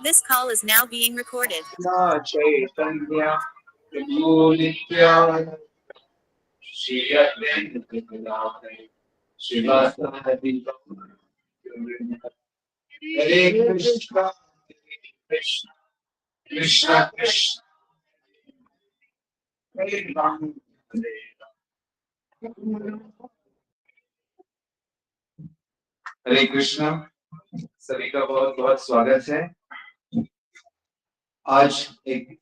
This call is now being recorded. चैतन्य प्रभु नित्यानंद श्री अद्वैत श्रीवासादि हरे कृष्ण कृष्ण कृष्ण कृष्ण हरे राम हरे राम। हरे कृष्ण, सभी का बहुत बहुत स्वागत है। आज एक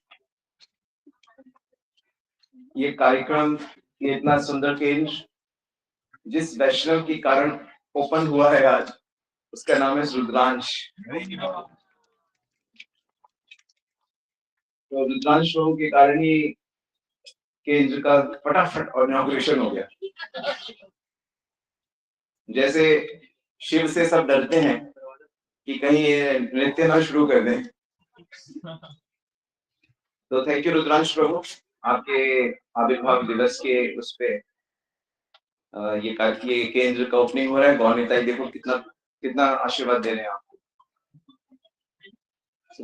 ये कार्यक्रम, ये इतना सुंदर केंद्र जिस वैष्णव के कारण ओपन हुआ है आज, उसका नाम है रुद्रांश। तो रुद्रांश शो के कारण ही केंद्र का फटाफट इनॉग्रेशन हो गया। जैसे शिव से सब डरते हैं कि कहीं ये नृत्य ना शुरू कर दें, तो थैंक यू रुद्रांश प्रभु, आपके आविर्भाव दिवस के उस पे ये केंद्र का ओपनिंग हो रहा है। गौनिताई देखो कितना कितना आशीर्वाद दे रहे हैं आपको।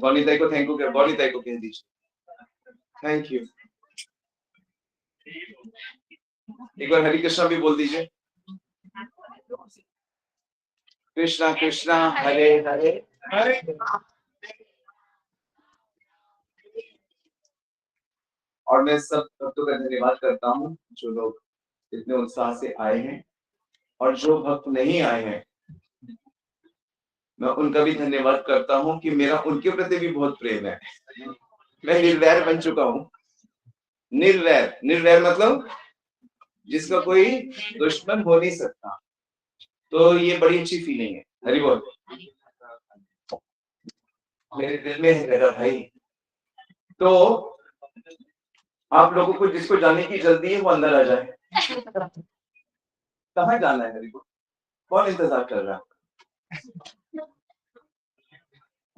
गौनिताई को थैंक यू, गौनिताई को कह दीजिए थैंक यू। एक बार हरे कृष्णा भी बोल दीजिए। कृष्णा कृष्णा हरे हरे हरे। और मैं सब भक्तों का धन्यवाद करता हूँ जो लोग इतने उत्साह से आए हैं, और जो भक्त नहीं आए हैं मैं उनका भी धन्यवाद करता हूँ कि मेरा उनके प्रति भी बहुत प्रेम है। मैं निर्वैर बन चुका हूँ। निर्वैर, निर्वैर मतलब जिसका कोई दुश्मन हो नहीं सकता। तो ये बड़ी अच्छी फीलिंग है। हरि बोल। मेरे दिल में है मेरा भाई। तो आप लोगों को जिसको जाने की जल्दी है वो अंदर आ जाए। कहाँ जाना है? हरि बोल। कौन इंतजार कर रहा है?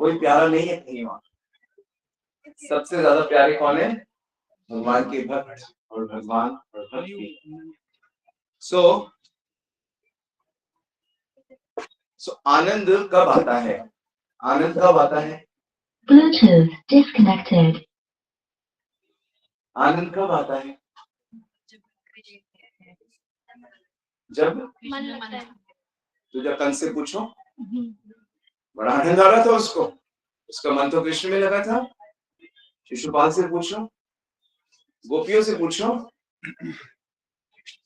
कोई प्यारा नहीं है कहीं वहां। सबसे ज्यादा प्यारे कौन है? भगवान के भक्त और भगवान और भक्ति। सो आनंद कब आता है? आनंद कब आता है? Bluetooth disconnected. आनंद कब आता है? जब तो जब कंस से पूछो, बड़ा आनंद आ रहा था उसको, उसका मन तो कृष्ण में लगा था। शिशुपाल से पूछो, गोपियों से पूछो।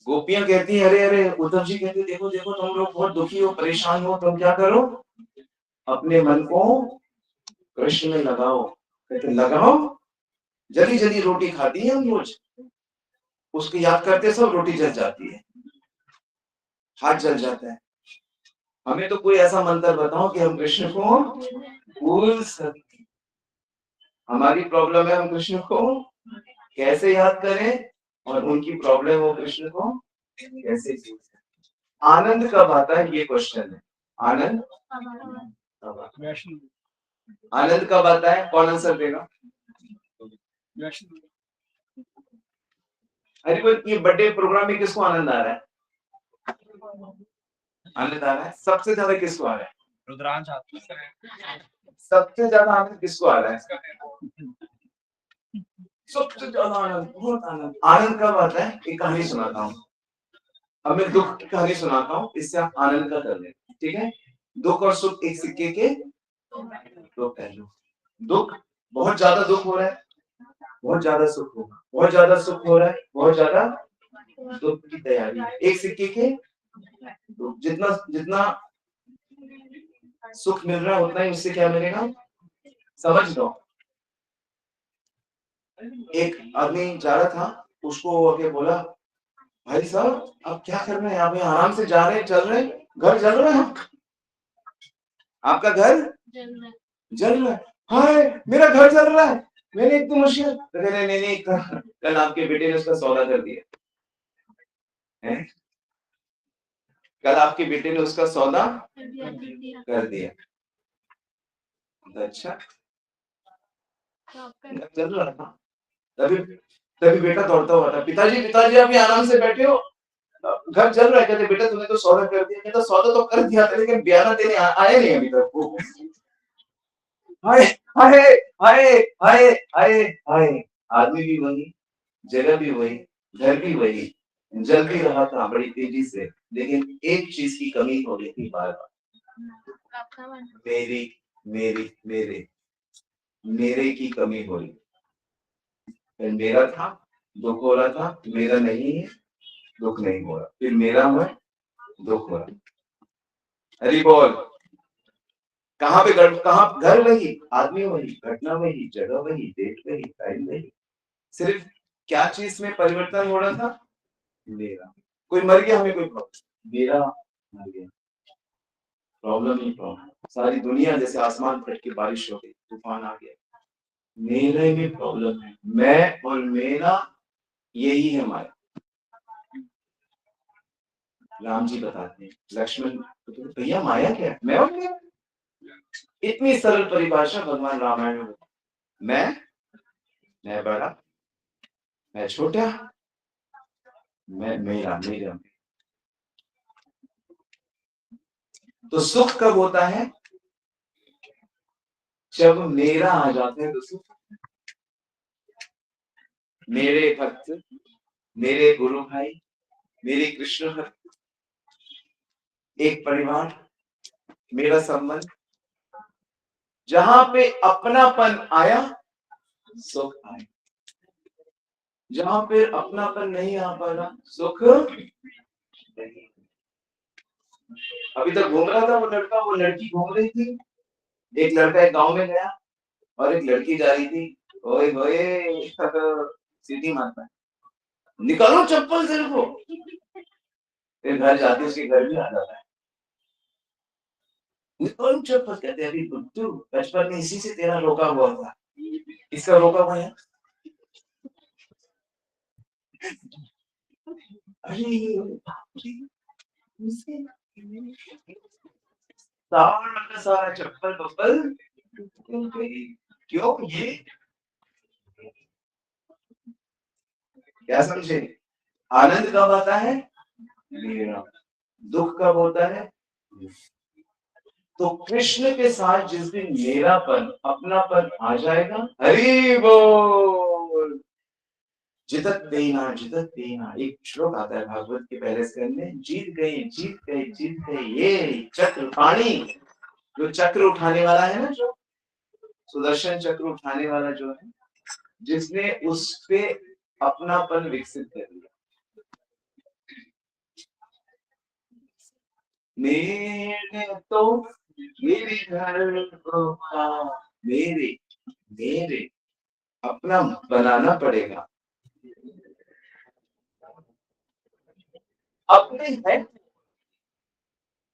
गोपियां कहती अरे अरे, उद्धव जी कहते देखो देखो तुम लोग बहुत दुखी हो, परेशान हो, तुम क्या करो, अपने मन को कृष्ण में लगाओ। कहते लगाओ, जल्दी जल्दी रोटी खाती है हम रोज, उसको याद करते सब रोटी जल जाती है, हाथ जल जाता है। हमें तो कोई ऐसा मंत्र बताओ कि हम कृष्ण को भूल सके। हमारी प्रॉब्लम है हम कृष्ण को कैसे याद करें, और उनकी प्रॉब्लम हो कृष्ण को कैसे भूल सके। आनंद कब आता है ये क्वेश्चन है। आनंद कब आता है? आनंद कब आता है? कौन आंसर देगा? अरे कोई ये बर्थडे प्रोग्राम में किसको आनंद आ रहा है? आनंद आ रहा है। सबसे ज्यादा किसको आ रहा है? रुद्रांश। सबसे ज्यादा आनंद किसको आ रहा है? सबसे ज्यादा आनंद, बहुत आनंद। आनंद कब आता है? एक कहानी सुनाता हूँ। अब मैं दुख की कहानी सुनाता हूँ, इससे आप आनंद का कर लें, ठीक है? दुख और सुख एक सिक्के के दो पहलू। दुख, बहुत ज्यादा दुख हो रहा है, बहुत ज्यादा सुख होगा, बहुत ज्यादा सुख हो रहा है, बहुत ज्यादा दुख की तैयारी है। एक सिक्के के जितना जितना सुख मिल रहा है उतना ही उससे क्या मिलेगा, समझ लो। एक आदमी जा रहा था, उसको आके बोला भाई साहब आप क्या कर रहे हैं, आप यहाँ आराम से जा रहे हैं, चल रहे हैं, घर जल रहा है, आपका घर जल रहा है। हाय मेरा घर जल रहा है, मैंने एक तो मुश्किल। तो कह रहे नहीं, कल आपके बेटे ने उसका सौदा कर दिया है? कल आपके बेटे ने उसका सौदा कर दिया। अच्छा, चल रहा था, तभी तभी बेटा दौड़ता हुआ था, पिताजी पिताजी आप आराम से बैठे हो, घर चल रहा है। कहते बेटा तूने तो सौदा कर दिया। कहता सौदा तो कर दिया था, लेकिन बयाना देने आया नहीं अभी तक वो। हाय हाय हाय हाय हाय हाय। आदमी भी वही, जगह भी वही, घर भी वही, जल भी रहा था बड़ी तेजी से, लेकिन एक चीज की कमी हो रही थी बार बार। मेरी मेरी मेरे मेरे की कमी हो रही। फिर मेरा था, दुख हो रहा था, मेरा नहीं है, दुख नहीं हो रहा, फिर मेरा हुआ, दुख हो रहा। हरि बोल। कहाँ पे कहाँ घर वही, आदमी वही, घटना वही, जगह वही, डेट वही, टाइम वही, सिर्फ क्या चीज में परिवर्तन हो रहा था? मेरा। कोई मर गया, हमें कोई प्रॉब्लम, मेरा मर गया, प्रॉब्लम ही प्रॉब्लम। सारी दुनिया जैसे आसमान फट के बारिश हो गई, तूफान आ गया, मेरे में प्रॉब्लम है। मैं और मेरा, यही है माया। राम जी बताते हैं, लक्ष्मण तो भैया माया क्या है? मैं और मेरा, इतनी सरल परिभाषा भगवान रामायण में। मैं बड़ा, मैं छोटा, मैं मेरा मेरा। तो सुख कब होता है? जब मेरा आ जाता है तो सुख। मेरे भक्त, मेरे गुरु भाई, मेरे कृष्ण भक्त, एक परिवार, मेरा संबंध, जहां पे अपनापन आया, सुख आया। जहां पे अपनापन नहीं आ पाया, सुख नहीं। अभी तक घूम रहा था वो लड़का, वो लड़की घूम रही थी। एक लड़का एक गांव में गया और एक लड़की जा रही थी, ओए होए सीटी मारता है, निकालो चप्पल तेरे को। फिर घर जाके उसके घर भी आ जाता है, निकालो चप्पल। कहते हैं अभी बुद्धू, बचपन में इसी से तेरा रोका हुआ था, इसका रोका हुआ है। अरे सारा सारा चप्पल बप्पल क्यों? ये क्या समझे? आनंद कब आता है? मेरा। दुख कब होता है? तो कृष्ण के साथ जिस दिन मेरापन, अपनापन आ जाएगा, हरि बोल, जितत देना, एक श्लोक आता है भागवत के पहले स्कंद में, जीत गए जीत गए जीत गए, ये चक्रपाणी, जो चक्र उठाने वाला है ना, जो सुदर्शन चक्र उठाने वाला जो है, जिसने उस पे अपनापन विकसित कर लिया। मेरे तो मेरे घर को मेरे मेरे अपना बनाना पड़ेगा। अपने है,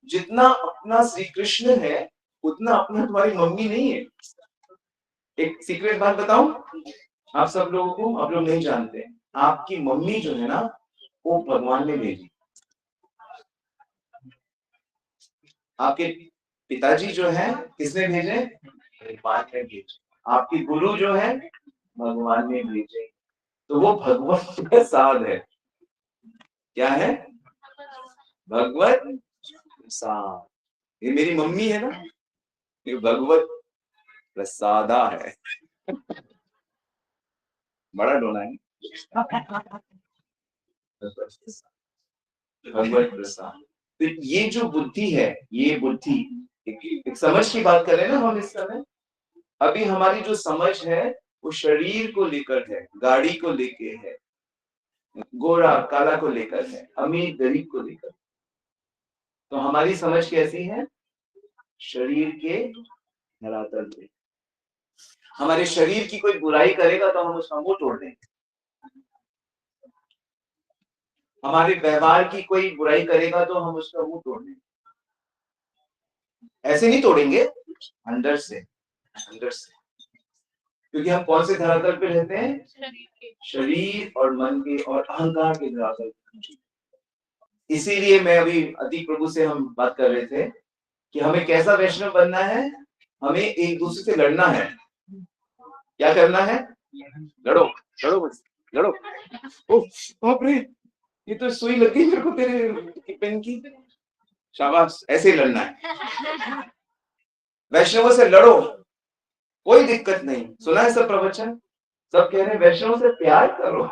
जितना अपना श्री कृष्ण है उतना अपना तुम्हारी मम्मी नहीं है। एक सीक्रेट बात बताऊं आप सब लोगों को, आप लोग नहीं जानते, आपकी मम्मी जो है ना, वो भगवान ने भेजी। आपके पिताजी जो है, किसने भेजे? भगवान ने भेजे। आपकी गुरु जो है, भगवान ने भेजे। तो वो भगवत प्रसाद है। क्या है? भगवत प्रसाद। ये मेरी मम्मी है ना, ये भगवत प्रसादा है। बड़ा डोना है। भगवत प्रसाद। तो ये जो बुद्धि है, ये बुद्धि, एक समझ की बात कर रहे हैं ना हम इस समय। अभी हमारी जो समझ है वो शरीर को लेकर है, गाड़ी को लेके है, गोरा काला को लेकर है, अमीर गरीब को लेकर। तो हमारी समझ कैसी है? शरीर के धरातल पे। हमारे शरीर की कोई बुराई करेगा तो हम उसका मुंह तोड़ देंगे। हमारे व्यवहार की कोई बुराई करेगा तो हम उसका मुंह तोड़ देंगे। ऐसे नहीं तोड़ेंगे, अंदर से, अंदर से। क्योंकि हम कौन से धरातल पे रहते हैं? शरीर और मन के और अहंकार के धरातल। इसीलिए मैं अभी अति प्रभु से हम बात कर रहे थे कि हमें कैसा वैष्णव बनना है। हमें एक दूसरे से लड़ना है। क्या करना है? लड़ो, लड़ो बस, लड़ो। ओह बाप रे, ये तो सुई लग गई मेरे को तेरे पेन की। शाबाश, ऐसे ही लड़ना है। वैष्णवों से लड़ो, कोई दिक्कत नहीं। सुना है सब प्रवचन, सब कह रहे हैं वैष्णव से प्यार करो,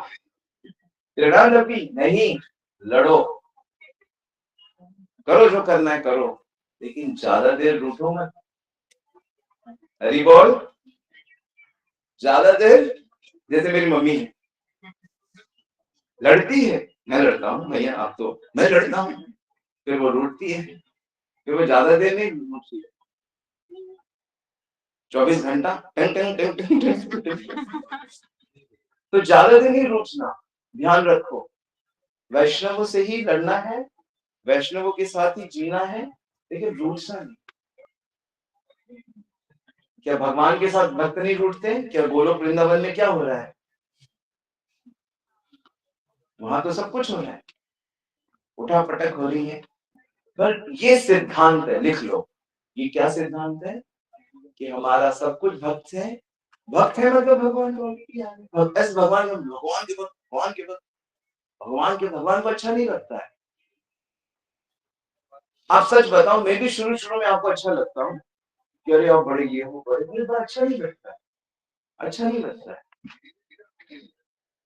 लड़ालड़ी नहीं, लड़ो, करो जो करना है करो, लेकिन ज्यादा देर रूठो मत। हरी बोल। ज्यादा देर, जैसे मेरी मम्मी है, लड़ती है, मैं लड़ता हूँ भैया, आप तो, मैं लड़ता हूँ, फिर वो रूठती है, फिर वो ज्यादा देर नहीं रूठती है, 24 घंटा टंग टंग टंग टंग टंग टंग। तो ज्यादा देर नहीं रूठना, ध्यान रखो, वैष्णवों से ही लड़ना है, वैष्णवों के साथ ही जीना है, लेकिन रूठना नहीं। क्या भगवान के साथ भक्त नहीं रूठते? क्या गोलोक वृंदावन में क्या हो रहा है? वहां तो सब कुछ हो रहा है, उठा पटक हो रही है। पर ये सिद्धांत है, लिख लो, ये क्या सिद्धांत है कि हमारा सब कुछ भक्त है। भक्त है मतलब भगवान को ऐसे, भगवान के भक्त, भगवान के भक्त, भगवान को अच्छा नहीं लगता है। आप सच बताओ, मैं भी शुरू में आपको अच्छा लगता हूँ कि अरे आप बड़े ये हो, बड़े, मुझे अच्छा नहीं लगता है, अच्छा नहीं लगता है।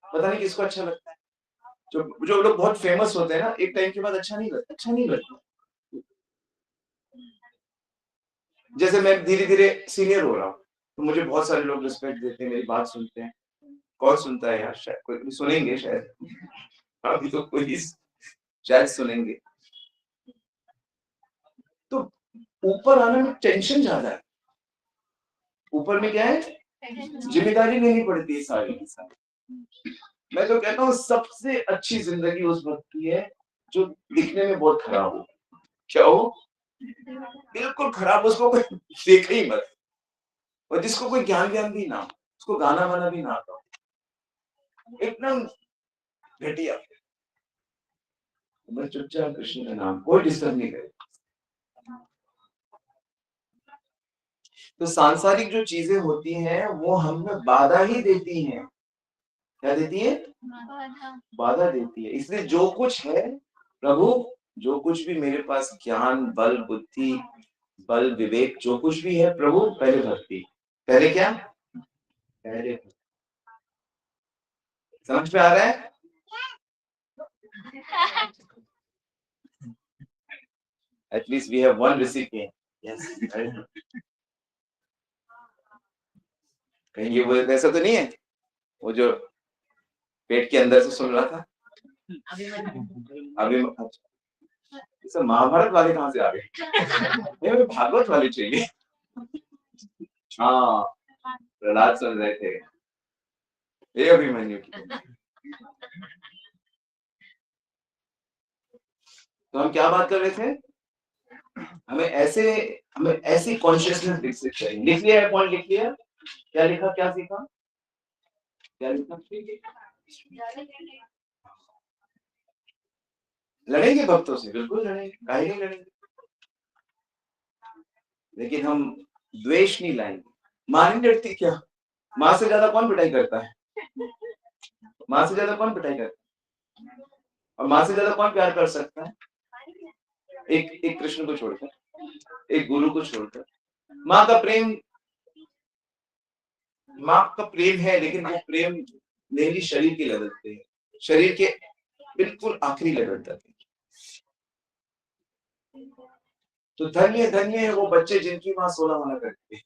पता नहीं किसको अच्छा लगता है। जो लोग बहुत फेमस होते हैं ना, एक टाइम के बाद अच्छा नहीं लगता। जैसे मैं धीरे धीरे सीनियर हो रहा हूँ, तो मुझे बहुत सारे लोग रिस्पेक्ट देते हैं, मेरी बात सुनते हैं। कौन सुनता है यार? शायद कोई सुनेंगे, शायद अभी तो कोई शायद सुनेंगे। तो ऊपर आने में टेंशन ज्यादा है। ऊपर में क्या है? जिम्मेदारी लेनी पड़ती है सारी की सारी। मैं तो कहता हूँ सबसे अच्छी जिंदगी उस वक्त की है जो दिखने में बहुत खराब हो। क्या हो? बिल्कुल खराब, उसको कोई देखे ही मत, और जिसको कोई ज्ञान भी ना हो, उसको गाना वाना भी ना आता हो, एकदम घटिया, बस चुपचाप कृष्ण का नाम, कोई डिस्टर्ब नहीं करे। तो सांसारिक जो चीजें होती हैं वो हमें बाधा ही देती हैं। क्या देती है? बाधा देती है। इसलिए जो कुछ है प्रभु, जो कुछ भी मेरे पास ज्ञान, बल, बुद्धि, बल, विवेक, जो कुछ भी है प्रभु, पहले भक्ति। पहले क्या? पहले भक्ति। समझ में आ रहा है? At least we have one recipient. Yes. कहीं ये वो ऐसा तो नहीं है वो जो पेट के अंदर से सुन रहा था अभी? अच्छा, महाभारत वाले कहाँ से आ गए? ये भागवत वाले चाहिए। हाँ, प्रहलाद सुन रहे थे, ये अभिमन्यु की। तो हम क्या बात कर रहे थे? हमें ऐसी कॉन्शियसनेस विकसित करनी। लिख लिया है पॉइंट? लिख लिया? क्या लिखा, क्या सीखा, क्या लिखा? लड़ेंगे भक्तों से, बिल्कुल लड़ेंगे, काहे नहीं लड़ेंगे, लेकिन हम द्वेष नहीं लाएंगे। मां नहीं लड़ती क्या? मां से ज्यादा कौन पिटाई करता है? मां से ज्यादा कौन पिटाई करता है? और मां से ज्यादा कौन प्यार कर सकता है? एक कृष्ण को छोड़कर, एक गुरु को छोड़कर। माँ का प्रेम है, लेकिन वो प्रेम मेरी शरीर के लेवल पे है, शरीर के बिल्कुल आखिरी लेवल तक है। तो धन्य धन्य है वो बच्चे जिनकी माँ 16 माला करती है।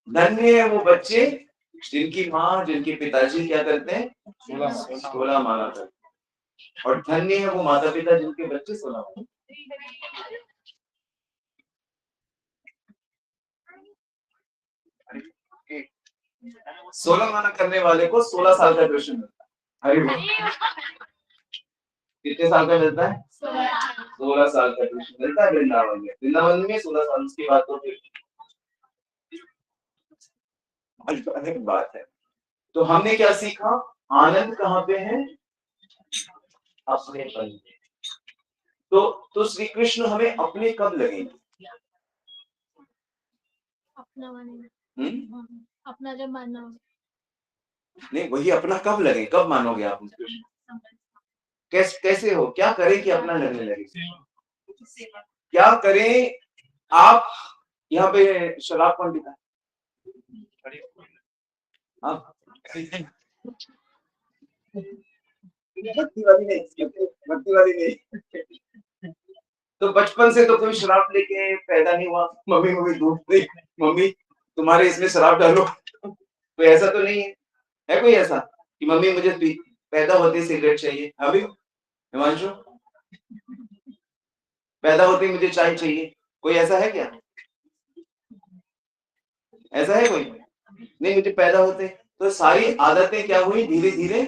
धन्य है वो बच्चे जिनकी माँ, जिनके पिताजी क्या करते हैं? 16 माला करते हैं। और धन्य है वो माता पिता जिनके बच्चे 16 माला। 16 माला करने वाले को 16 साल का कृष्ण मिलता है। हरि बोल। कितने साल का मिलता है? 16 साल का कृष्ण मिलता है वृंदावन में। वृंदावन में 16 साल, उसकी बात तो फिर अलग बात है। तो हमने क्या सीखा? आनंद कहाँ पे है? अपने पन। तो श्री कृष्ण हमें अपने कब लगेंगे? अपना जब मानना हो। नहीं, वही अपना कब लगे, कब मानोगे आप कृष्ण? कैसे हो? क्या करें कि अपना लगने लगे? क्या करें आप यहाँ पे शराब कौन पीता है? हाँ? बत्ती वाली नहीं, बत्ती वाली नहीं। तो बचपन से तो कोई शराब लेके पैदा नहीं हुआ, मम्मी मम्मी दूध नहीं, मम्मी तुम्हारे इसमें शराब डालो, कोई ऐसा तो नहीं है? है कोई ऐसा कि मम्मी मुझे पैदा होते ही सिगरेट चाहिए? अभी हिमांशु, पैदा होते ही मुझे चाय चाहिए, कोई ऐसा है क्या? ऐसा है कोई? नहीं, मुझे पैदा होते तो सारी आदतें क्या हुई, धीरे धीरे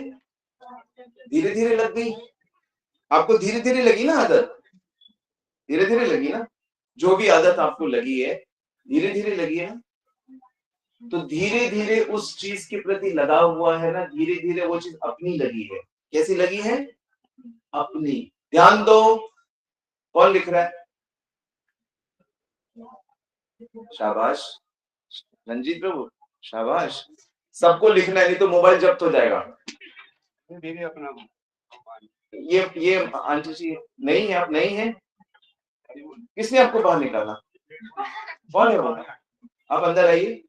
धीरे धीरे लग गई। आपको धीरे धीरे लगी ना आदत, धीरे धीरे लगी ना, जो भी आदत आपको लगी है धीरे धीरे लगी है ना, तो धीरे धीरे उस चीज के प्रति लगाव हुआ है ना, धीरे धीरे वो चीज अपनी लगी है। कैसी लगी है? अपनी। ध्यान दो, कौन लिख रहा है? शाबाश रंजीत प्रभु, शाबाश। सबको लिखना है, नहीं तो मोबाइल जब्त हो जाएगा। अपना ये आंटी जी नहीं है, आप नहीं है? किसने आपको बाहर निकाला? कौन है वो? आप अंदर आइए।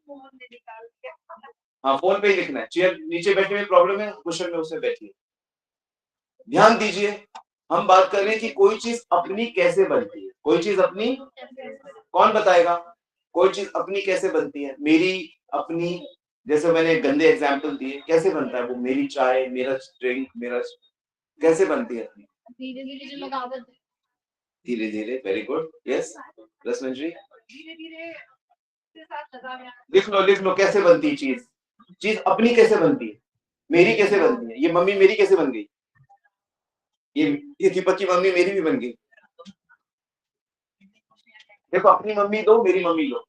हाँ, फोन पे ही लिखना है। चेयर नीचे बैठने में प्रॉब्लम है, कुशन में उसमें बैठिए। ध्यान दीजिए, हम बात कर रहे हैं कि कोई चीज अपनी कैसे बनती है। कोई चीज अपनी, कौन बताएगा? कोई चीज अपनी कैसे बनती है? मेरी अपनी, जैसे मैंने गंदे एग्जाम्पल दिए, कैसे बनता है वो? मेरी चाय, मेरा ड्रिंक, मेरा कैसे बनती है अपनी? धीरे धीरे जो लगावत है, धीरे धीरे। वेरी गुड, यस रसमन जी। धीरे धीरे लिख लो कैसे बनती चीज। चीज अपनी कैसे बनती है? मेरी कैसे बनती है? ये मम्मी मेरी कैसे बन गई? ये दीपक की मम्मी मेरी भी बन गई। देखो, अपनी मम्मी दो, मेरी मम्मी लो।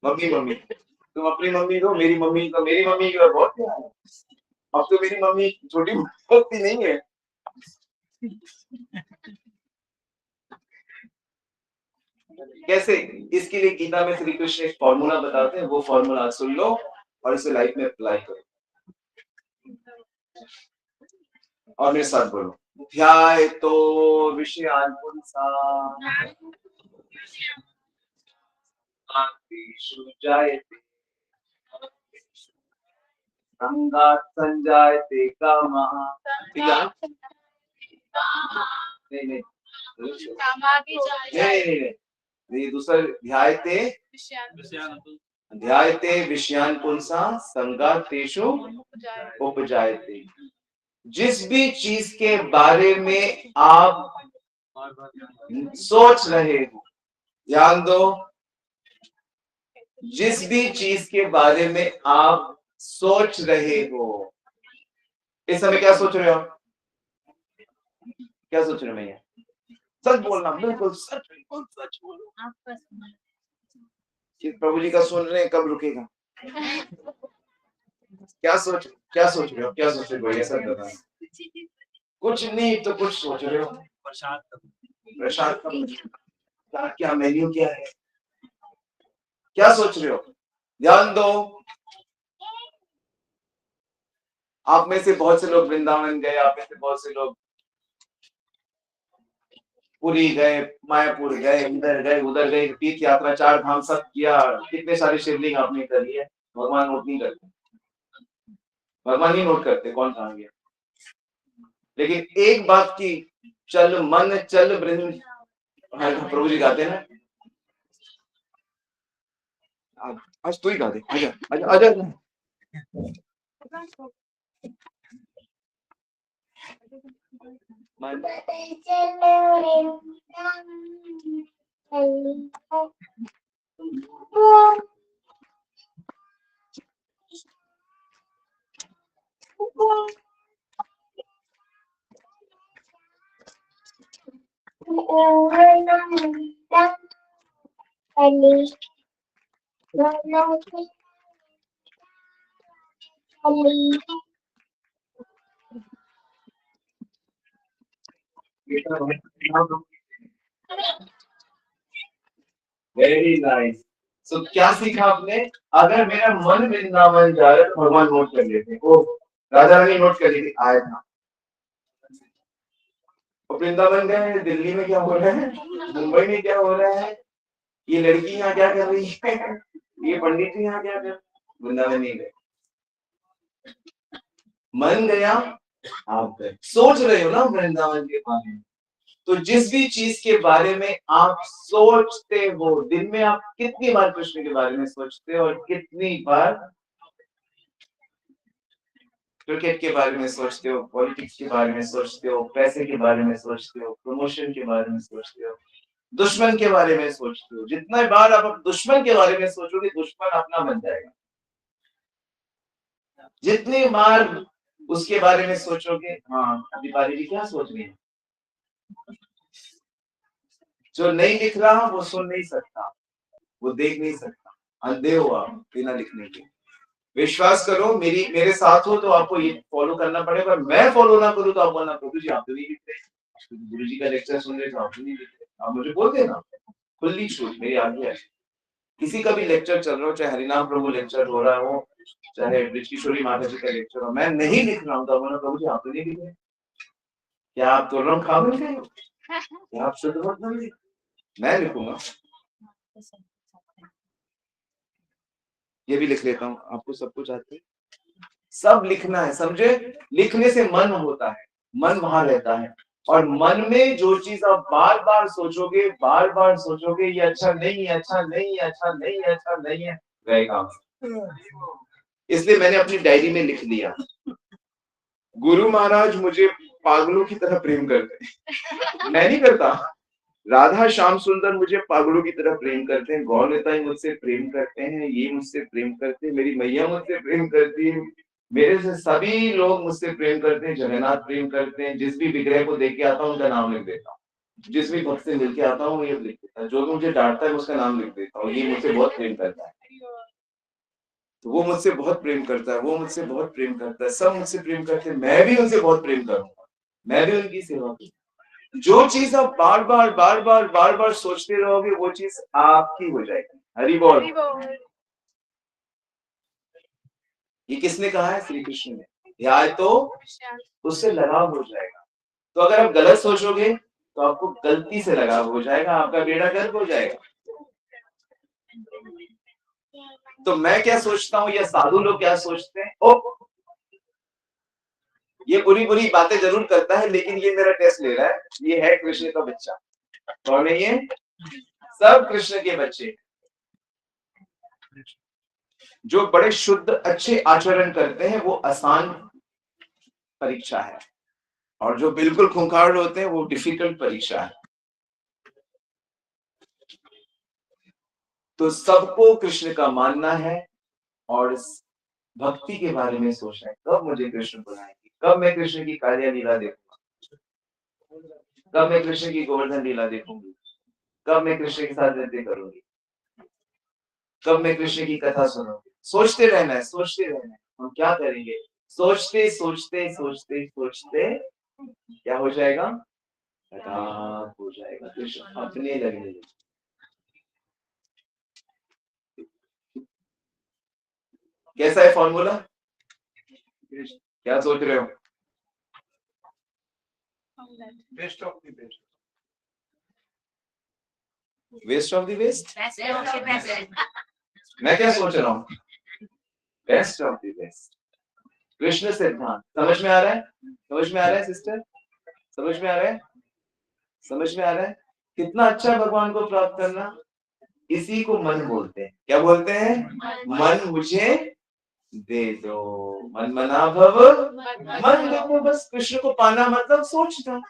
मम्मी मम्मी, तुम अपनी मम्मी दो, मेरी मम्मी तो मेरी मम्मी की और बहुत प्यार है। अब तो मेरी मम्मी छोटी होती नहीं है। कैसे? इसके लिए गीता में श्री कृष्ण एक फॉर्मूला बताते हैं, वो फॉर्मूला सुन लो और इसे लाइफ में अप्लाई करो। और मेरे साथ बोलो, ध्याय तो विषयान पुंसा जायते संगात् संजायते कामः। ठीक है? नहीं नहीं नहीं, दूसरा ध्यायते विषयान पुंसा संगात् तेषु उपजायते। जिस भी चीज के बारे में आप सोच रहे हो, ध्यान दो, जिस भी चीज के बारे में आप सोच रहे हो, इस समय क्या सोच रहे हो? क्या सोच रहे हो भैया? सच बोलना, बिल्कुल सच, बिल्कुल सच बोलो। प्रभु जी का सुन रहे हैं, कब रुकेगा? क्या सोच रहे हो? क्या सोच रहे हो भैया, सब बताओ। कुछ नहीं तो कुछ सोच रहे हो। प्रसाद का क्या मेन्यू क्या है? क्या सोच रहे हो? ध्यान दो, आप में से बहुत से लोग वृंदावन गए, आप में से बहुत से लोग पुरी गए, मायापुर गए, इधर गए, उधर गए, तीर्थ यात्रा, 4 धाम सब किया, कितने सारे शिवलिंग आपने कर लिए। भगवान नोट नहीं करते, भगवान ही नोट करते कौन कहाँ गया। लेकिन एक बात की, चल मन चल वृंद, प्रभु जी गाते हैं ना, आज तू ही गा दे, आजा आजा आजा। मन वेरी नाइस। सो क्या सीखा आपने? अगर मेरा मन वृंदावन जा रहा है तो भगवान नोट कर लेते। ओ, राजा रानी नोट कर ली थी, आया था। वृंदावन गए, दिल्ली में क्या हो रहा है, मुंबई में क्या हो रहा है, ये लड़की यहाँ क्या कर रही है, ये पंडित जी यहाँ क्या कर, वृंदावन नहीं गए, मन गया आप गए। सोच रहे हो ना वृंदावन के बारे में, तो जिस भी चीज के बारे में आप सोचते हो, दिन में आप कितनी बार कृष्ण के बारे में सोचते हो, और कितनी बार क्रिकेट के बारे में सोचते हो, पॉलिटिक्स के बारे में सोचते हो, पैसे के बारे में सोचते हो, प्रमोशन के बारे में सोचते हो, दुश्मन के बारे में सोचते हो। जितना बार आप दुश्मन के बारे में सोचोगे, दुश्मन अपना बन जाएगा। जितनी बार उसके बारे में सोचोगे, हाँ दीपाली जी क्या सोच रही है, जो नहीं लिख रहा वो सुन नहीं सकता, वो देख नहीं सकता, अंधे हो आप बिना लिखने के। विश्वास करो, मेरे साथ हो तो आपको ये फॉलो करना पड़ेगा। मैं फॉलो ना करूँ तो आप बोलना प्रभु जी आप तो नहीं लिखते, गुरु जी का लेक्चर सुन रहे तो आप तो नहीं लिखते, आप मुझे बोल देना, खुली छूट मेरी आज्ञा है। किसी का भी लेक्चर चल रहा हो, चाहे हरिनाम प्रभु लेक्चर हो रहा हो, चाहे ब्रिज किशोरी माता जी का लेक्चर हो, मैं नहीं लिख रहा हूँ तो बोलना प्रभु जी आप तो नहीं लिख रहे, क्या आप तो रंग खा बन गए हो, क्या आप शुद्ध मत बन गए, मैं लिखूंगा। ये भी लिख लेता हूँ, आपको सब कुछ आते है, सब लिखना है, समझे। लिखने से मन होता है, मन वहां रहता है, और मन में जो चीज आप बार बार सोचोगे, बार बार सोचोगे, ये अच्छा नहीं है, अच्छा नहीं है, अच्छा नहीं है, अच्छा नहीं है, रहेगा। इसलिए मैंने अपनी डायरी में लिख लिया, गुरु महाराज मुझे पागलों की तरह प्रेम करते हैं। मैं नहीं करता, राधा श्याम सुंदर मुझे पागलों की तरह प्रेम करते हैं, गौर नेता मुझसे प्रेम करते हैं, ये मुझसे प्रेम करते हैं, मेरी मैया मुझसे प्रेम करती है, मेरे से सभी लोग मुझसे प्रेम करते हैं, जगन्नाथ प्रेम करते हैं। जिस भी विग्रह को देख के आता हूँ उनका नाम लिख देता हूँ, जिस भी भक्त से मिलके आता हूँ ये लिख देता हूँ, जो भी मुझे डांटता है उसका नाम लिख देता हूँ, ये मुझसे बहुत प्रेम करता है, तो वो मुझसे बहुत प्रेम करता है, वो मुझसे बहुत प्रेम करता है, सब मुझसे प्रेम करते हैं, मैं भी उनसे बहुत प्रेम करूंगा, मैं भी उनकी सेवा करूंगा। जो चीज आप बार बार बार बार बार बार सोचते रहोगे वो चीज आपकी हो जाएगी। हरि बोल। ये किसने कहा है? श्री कृष्ण ने। ध्यान तो उससे लगाव हो जाएगा। तो अगर आप गलत सोचोगे तो आपको गलती से लगाव हो जाएगा, आपका बेड़ा गर्क हो जाएगा। तो मैं क्या सोचता हूँ या साधु लोग क्या सोचते हैं, ओ ये बुरी बुरी बातें जरूर करता है लेकिन ये मेरा टेस्ट ले रहा है, ये है कृष्ण का बच्चा। कौन है ये? सब कृष्ण के बच्चे जो बड़े शुद्ध अच्छे आचरण करते हैं, वो आसान परीक्षा है, और जो बिल्कुल खूंखार होते हैं वो डिफिकल्ट परीक्षा है। तो सबको कृष्ण का मानना है और भक्ति के बारे में सोचना है, कब मुझे कृष्ण बुलाएंगे, कब मैं कृष्ण की कार्य लीला देखूंगा, कब मैं कृष्ण की गोवर्धन लीला देखूंगी, कब मैं कृष्ण के साथ नृत्य करूंगी, कब मैं कृष्ण की कथा सुनूंगी। सोचते रहना है, सोचते रहना है। हम क्या करेंगे? सोचते सोचते सोचते सोचते क्या हो जाएगा? खराब हो जाएगा, कृष्ण अपने लगने। कैसा है फॉर्मूला? क्या सोच रहे हो? Best of the best, waste of the waste. मैं क्या सोच रहा हूँ? Best of the best. Krishna सिद्धांत समझ में आ रहा है? समझ में आ रहा है सिस्टर? समझ में आ रहा है? समझ में आ रहा है? कितना अच्छा भगवान को प्राप्त करना, इसी को मन बोलते हैं। क्या बोलते हैं? मन मुझे दे दो, मन मना भव मन दे दो। बस कृष्ण को पाना मतलब सोचना,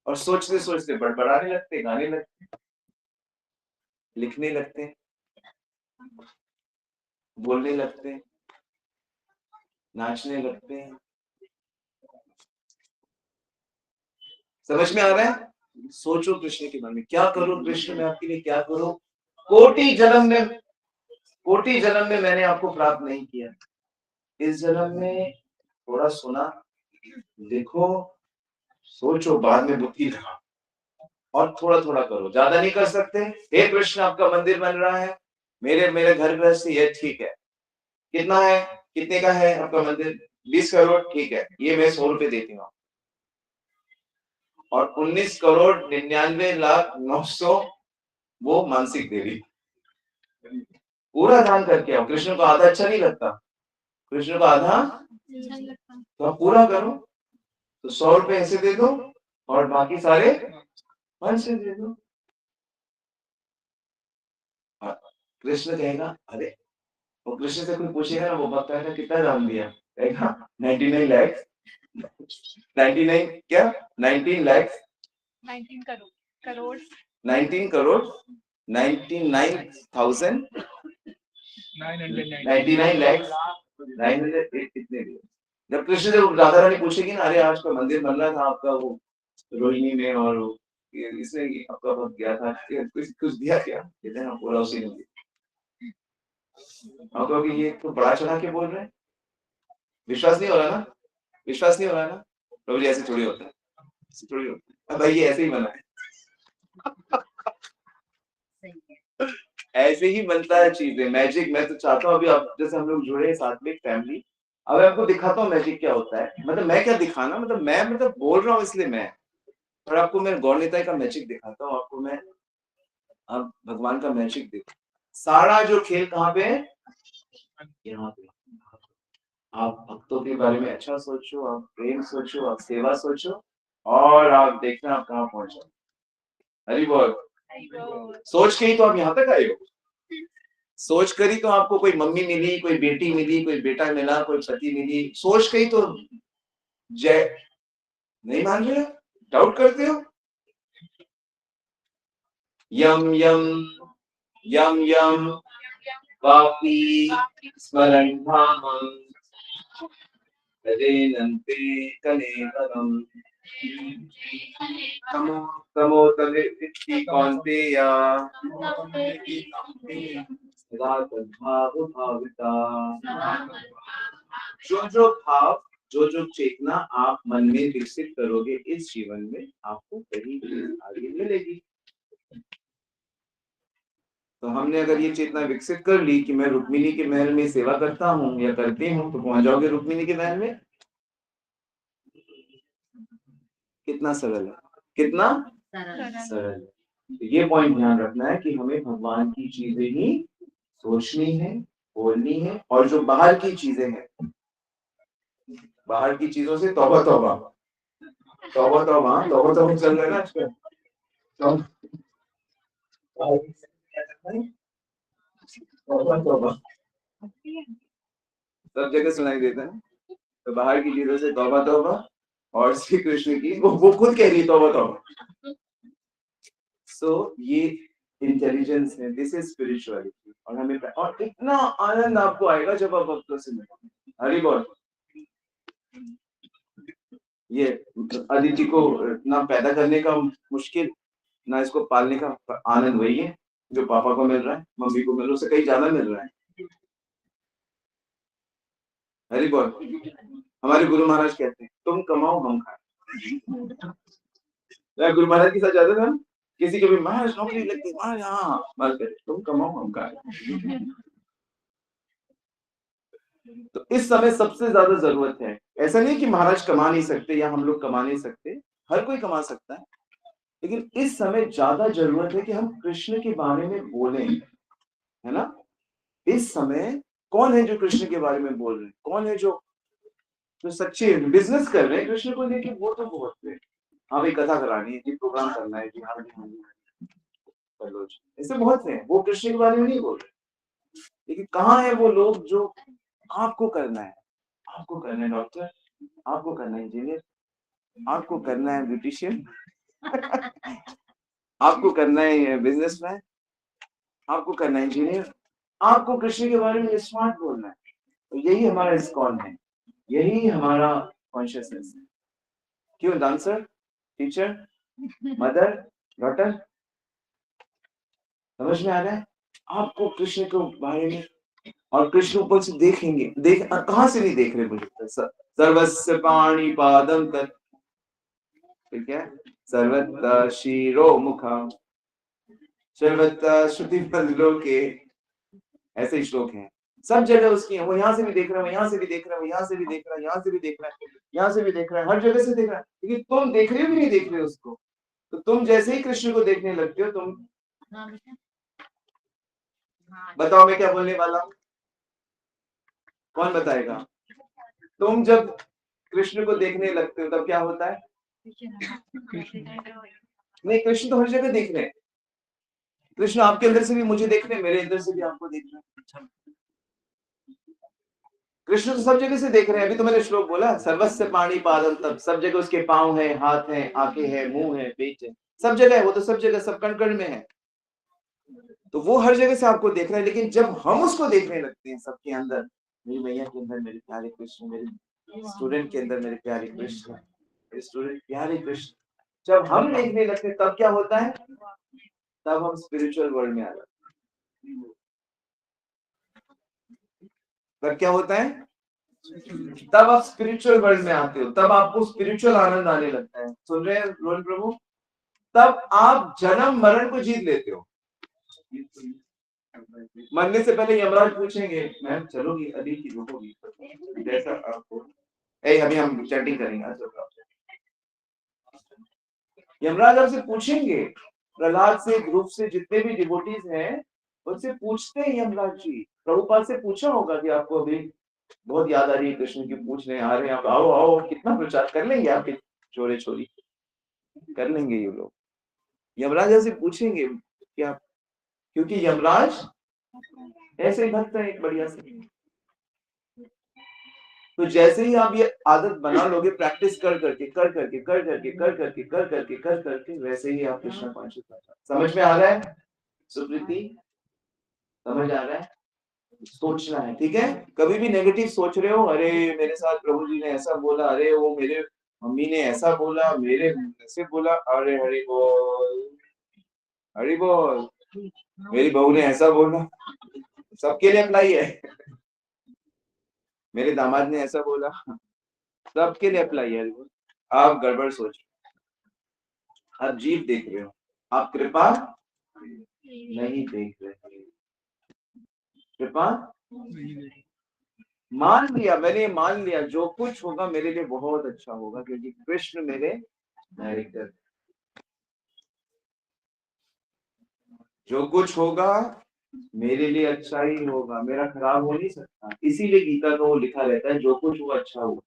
और सोचते सोचते बड़बड़ाने लगते, गाने लगते, लिखने लगते, बोलने लगते, नाचने लगते हैं। समझ में आ रहा है? सोचो कृष्ण के बारे में, क्या करो कृष्ण, मैं आपके लिए क्या करूं। कोटि जन्म में मैंने आपको प्राप्त नहीं किया, इस जन्म में थोड़ा सुना, देखो, सोचो, बाद में बुद्धि लगा, और थोड़ा थोड़ा करो, ज्यादा नहीं कर सकते। हे कृष्ण आपका मंदिर बन रहा है, मेरे घर गृहस्थी है, ठीक है, कितना है, कितने का है आपका मंदिर? 20 करोड़, ठीक है, ये मैं 100 रुपए देती हूँ, और 19 करोड़ 99 लाख 900 वो मानसिक देवी। पूरा दान करके आओ। कृष्ण को आधा अच्छा नहीं लगता, कृष्ण को आधा तो आप पूरा करो। तो 100 रुपए ऐसे दे दो और बाकी सारे मन से दे दो। कृष्ण कहेगा अरे, वो कृष्ण से कोई पूछेगा ना, वो भक्त कहेगा कितना दान दिया, कहेगा 99 लाख, 99 क्या 19 लाख 19 करोड़ 19 करोड़ 99,000 99 लाख 900 कितने दिए। जब कृष्ण से राधा रानी पूछेगी ना, अरे आज का मंदिर बन रहा था आपका वो रोहिणी में, और इसने आपका भक्त गया था, कुछ कुछ दिया क्या, कहते हैं पूरा उसी ने दिया। आप कहोगे ये तो बड़ा चढ़ा के बोल रहे हैं, विश्वास नहीं हो रहा ना, विश्वास नहीं हो रहा ना। प्रभु जी ऐसे थोड़ी होता है, ऐसे थोड़ी होता है। अब भाई ये ऐसे ही बना है, ऐसे ही बनता है चीजें, मैजिक। मैं तो चाहता हूँ अभी आप जैसे हम लोग जुड़े साथ में फैमिली, अब मैं आपको दिखाता हूँ मैजिक क्या होता है। मतलब मैं क्या दिखाना, मतलब मैं मतलब बोल रहा हूँ इसलिए मैं, और आपको मैं गौर निताई का मैजिक दिखाता हूँ, आपको मैं अब भगवान का मैजिक देखो। सारा जो खेल कहाँ पे है, यहाँ पे। आप भक्तों के बारे में अच्छा सोचो, आप प्रेम सोचो, आप सेवा सोचो, और आप देखना आप कहाँ पहुंच जाओ। हरि बोल। सोच के ही तो आप यहाँ तक आए हो, सोच कर ही तो आपको कोई मम्मी मिली, कोई बेटी मिली, कोई बेटा मिला, कोई पति मिली, सोच के ही तो। जय नहीं मान रहे हो, डाउट करते हो। यम यम यम यम पापी स्मरण धामम तदेनन्ते कलेवरम तमो तमो तदेति कौन्तेय सदा तद्भाव भाविता। जो भाव, जो चेतना आप मन में विकसित करोगे इस जीवन में, आपको कहीं आगे मिलेगी। तो हमने अगर ये चेतना विकसित कर ली कि मैं रुक्मिणी के महल में सेवा करता हूँ या करती हूँ, तो पहुंच जाओगे रुक्मिणी के महल में। कितना सरल है, कितना सरल है। तो ये पॉइंट ध्यान रखना है कि हमें भगवान की चीजें ही सोचनी है, बोलनी है, और जो बाहर की चीजें हैं, बाहर की चीजों से तौबा तौबा तौबा तौबा तौबा तौबा चल रहा है ना आजकल। तौबा तौबा सब जगह सुनाई देता है। तो बाहर की चीजों से तौबा तौबा, और श्री कृष्ण की वो खुद कह रही है तौबा तौबा। सो ये इंटेलिजेंस है, दिस इज स्पिरिचुअलिटी। और हमें और इतना आनंद आपको आएगा जब आप भक्तों से मिलोगे। हरि बोल। ये अदिति को ना पैदा करने का मुश्किल, ना इसको पालने का आनंद वही है जो पापा को मिल रहा है, मम्मी को मिल रहा है, उससे कहीं ज्यादा मिल रहा है। हरि बोल। हमारे गुरु महाराज कहते हैं तुम कमाओ हम खाए। गुरु महाराज के साथ जाते थे हम, किसी के भी महाराज नौकरी लगती, महाराज हाँ बस करे, तुम कमाओ हम खाए। तो इस समय सबसे ज्यादा जरूरत है। ऐसा नहीं कि महाराज कमा नहीं सकते या हम लोग कमा नहीं सकते, हर कोई कमा सकता है, लेकिन इस समय ज्यादा जरूरत है कि हम कृष्ण के बारे में बोलें, है ना। इस समय कौन है जो कृष्ण के बारे में बोल रहे हैं, कौन है जो सच्चे बिजनेस कर रहे हैं कृष्ण को लेके, वो तो बहुत है। हाँ भाई कथा करानी है जी, प्रोग्राम करना है जी, हाँ कर लो जी, ऐसे बहुत है, वो कृष्ण के बारे में नहीं बोल रहे। लेकिन कहाँ है वो लोग जो आपको करना है, आपको करना है डॉक्टर, आपको करना है इंजीनियर, आपको करना है ब्यूटिशियन, आपको करना है बिजनेसमैन, आपको करना है इंजीनियर, आपको कृष्ण के बारे में स्मार्ट बोलना है। तो यही हमारा इस्कॉन है, यही हमारा कॉन्शियसनेस है। क्यों डांसर, टीचर, मदर, डॉटर, समझ में आ रहा है आपको कृष्ण के बारे में। और कृष्ण ऊपर से देखेंगे, देख कहां से नहीं देख रहे मुझे, सर्वस्य पाणी पादम तत्, ठीक है, सर्वत्र शिरो मुखम सर्वत्र श्रुति लोके, ऐसे श्लोक हैं, सब जगह उसकी है। वो यहाँ से भी देख रहा है, यहाँ से भी देख रहा है, यहाँ से भी देख रहा है, यहाँ से भी देख रहा है, यहाँ से भी देख रहा है, हर जगह से देख रहा है। लेकिन तुम देख रहे हो भी नहीं देख रहे हो उसको। तो तुम जैसे ही कृष्ण को देखने लगते हो, तुम बताओ मैं क्या बोलने वाला हूँ, कौन बताएगा? तुम जब कृष्ण को देखने लगते हो तब क्या होता है? नहीं, कृष्ण तो हर जगह देख रहे हैं। कृष्ण आपके अंदर से भी मुझे देख रहे हैं, मेरे अंदर से भी आपको देख रहे हैं। कृष्ण तो सब जगह से देख रहे हैं। अभी तो मैंने श्लोक बोला, सर्वस्य पाणी पादम तब, सब जगह उसके पांव है, हाथ है, आंखें है, मुंह है, पेट है, सब जगह है। वो तो सब जगह, सब कण कण में है। तो वो हर जगह से आपको देख रहा है। लेकिन जब हम उसको देखने लगते हैं, सबके अंदर, मेरी मैया के अंदर मेरे प्यारे कृष्ण, मेरे स्टूडेंट के अंदर मेरे प्यारे कृष्ण, मेरे स्टूडेंट प्यारे कृष्ण, जब हम देखने लगते हैं तब क्या होता है? तब हम स्पिरिचुअल वर्ल्ड में आ जाते हैं। तब क्या होता है? तब आप स्पिरिचुअल वर्ल्ड में आते हो, तब आपको स्पिरिचुअल आनंद आने लगता है। सुन रहे हैं रोहन प्रभु? तब आप जन्म मरण को जीत लेते हो। मरने से पहले यमराज पूछेंगे, मैम चलोगी अभी की रुकोगी? जैसा आपको, अभी हम चैटिंग करेंगे। यमराज आपसे पूछेंगे, प्रहलाद से, ग्रुप से जितने भी डिवोटीज हैं उनसे पूछते हैं यमराज जी। प्रभुपाद से पूछा होगा कि आपको अभी बहुत याद आ रही है कृष्ण की, पूछ रहे आ रहे हैं आप, आओ आओ, कितना प्रचार कर लेंगे आपके चोरे चोरी, कर लेंगे ये लोग। यमराज ऐसे पूछेंगे क्या? क्योंकि यमराज ऐसे भक्त है एक बढ़िया से। तो जैसे ही आप ये आदत बना लोगे, प्रैक्टिस कर करके कर करके कर करके कर करके कर करके कर करके, वैसे ही आप कृष्ण कॉन्शियस हो जाओगे। समझ में आ रहा है सुप्रीति? समझ आ रहा है? सोचना है, ठीक है? कभी भी नेगेटिव सोच रहे हो, अरे मेरे साथ प्रभु जी ने ऐसा बोला, अरे वो मेरे मम्मी ने ऐसा बोला, मेरे ऐसे बोला, अरे हरि बोल हरि बोल, मेरी बहू ने ऐसा बोला, सबके लिए अप्लाई है। मेरे दामाद ने ऐसा बोला, सबके लिए अप्लाई है। आप गड़बड़ सोच, आप जीव देख रहे हो, आप कृपा नहीं देख रहे। कृपा मान लिया, मैंने मान लिया जो कुछ होगा मेरे लिए बहुत अच्छा होगा, क्योंकि कृष्ण मेरे डायरेक्टर। जो कुछ होगा मेरे लिए अच्छा ही होगा, मेरा खराब हो नहीं सकता। इसीलिए गीता को लिखा रहता है, जो कुछ हुआ अच्छा हुआ।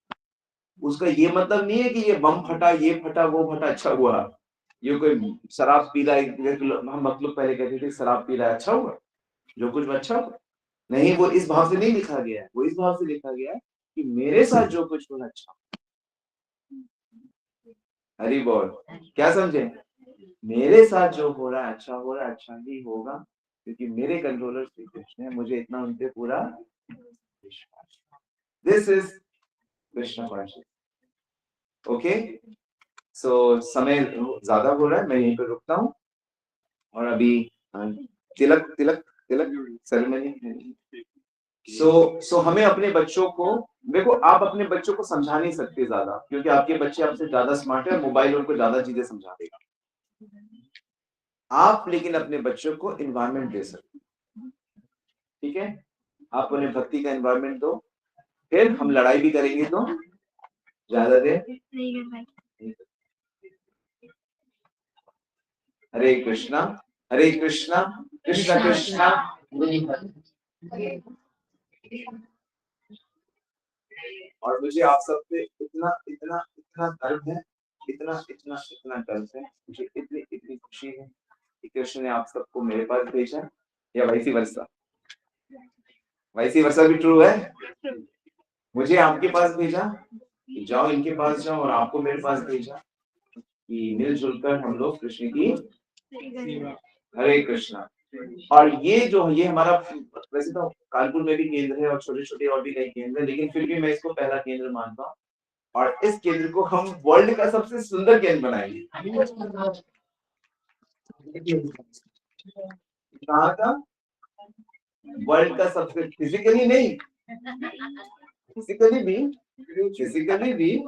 उसका ये मतलब नहीं है कि ये बम फटा, ये फटा, वो फटा, अच्छा हुआ। ये कोई शराब पी रहा है, हम मतलब पहले कहते थे शराब पी रहा है अच्छा हुआ, जो कुछ अच्छा हुआ। नहीं, वो इस भाव से नहीं लिखा गया है। वो इस भाव से लिखा गया है कि मेरे साथ जो कुछ होना अच्छा। हरि बोल, क्या समझे? मेरे साथ जो हो रहा है अच्छा हो रहा है, अच्छा ही होगा, क्योंकि मेरे कंट्रोलर श्री कृष्ण है, मुझे इतना उनपे पूरा विश्वास। This is Krishna conscious. Okay, so समय ज्यादा हो रहा है, मैं यहीं पर रुकता हूँ। और अभी तिलक तिलक तिलक सेरेमनी। सो हमें अपने बच्चों को, देखो आप अपने बच्चों को समझा नहीं सकते ज्यादा, क्योंकि आपके बच्चे आपसे ज्यादा स्मार्ट है, मोबाइल उनको ज्यादा चीजें समझा देगा। आप लेकिन अपने बच्चों को एनवायरनमेंट दे सकते, ठीक है? आप उन्हें भक्ति का एनवायरनमेंट दो, फिर हम लड़ाई भी करेंगे तो ज्यादा देर। हरे कृष्णा कृष्णा कृष्णा। और मुझे आप सबसे इतना इतना इतना गर्व है, इतना इतना इतना गर्व है, मुझे इतनी इतनी खुशी है कि कृष्ण ने आप सबको मेरे पास भेजा, या वैसी वर्षा, वैसी वर्षा भी ट्रू है। मुझे आपके पास भेजा, जाओ इनके पास जाओ, और आपको मेरे पास भेजा कि मिलजुल कर हम लोग कृष्ण की। हरे कृष्णा। और ये जो ये हमारा, वैसे तो कानपुर में भी केंद्र है और छोटे छोटे और भी कई केंद्र है, लेकिन फिर भी मैं इसको पहला केंद्र मानता हूँ। और इस केंद्र को हम वर्ल्ड का सबसे सुंदर केंद्र बनाएंगे। कहाँ का? वर्ल्ड का सबसे, फिजिकली नहीं, फिजिकली भी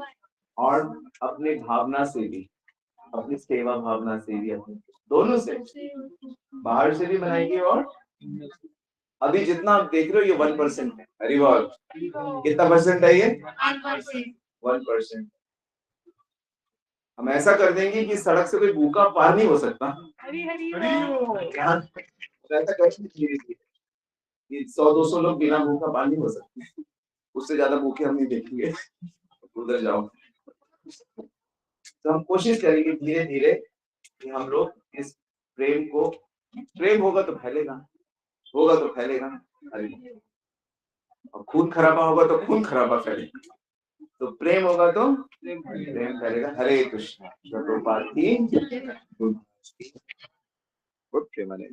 और अपने भावना से भी, अपनी सेवा भावना से भी, अपने दोनों से, बाहर से भी बनाएंगे। और अभी जितना आप देख रहे हो ये 1% है। हरि बोल, कितना परसेंट है ये? 1%। हम ऐसा कर देंगे कि सड़क से कोई भूखा पार नहीं हो सकता। हरी हरी यहाँ ऐसा करेंगे धीरे धीरे, 100-200 लोग बिना भूखा पार नहीं हो सकते, उससे ज्यादा भूखे हम नहीं देखेंगे। उधर जाओ। तो हम कोशिश करेंगे धीरे धीरे कि हम लोग इस प्रेम को, प्रेम होगा तो फैलेगा, होगा तो फैलेगा। अरे और खून खराबा होगा तो खून खराबा फैलेगा, तो प्रेम होगा तो प्रेम फैलेगा। हरे कृष्ण। प्रभुपाद की ओके, मैंने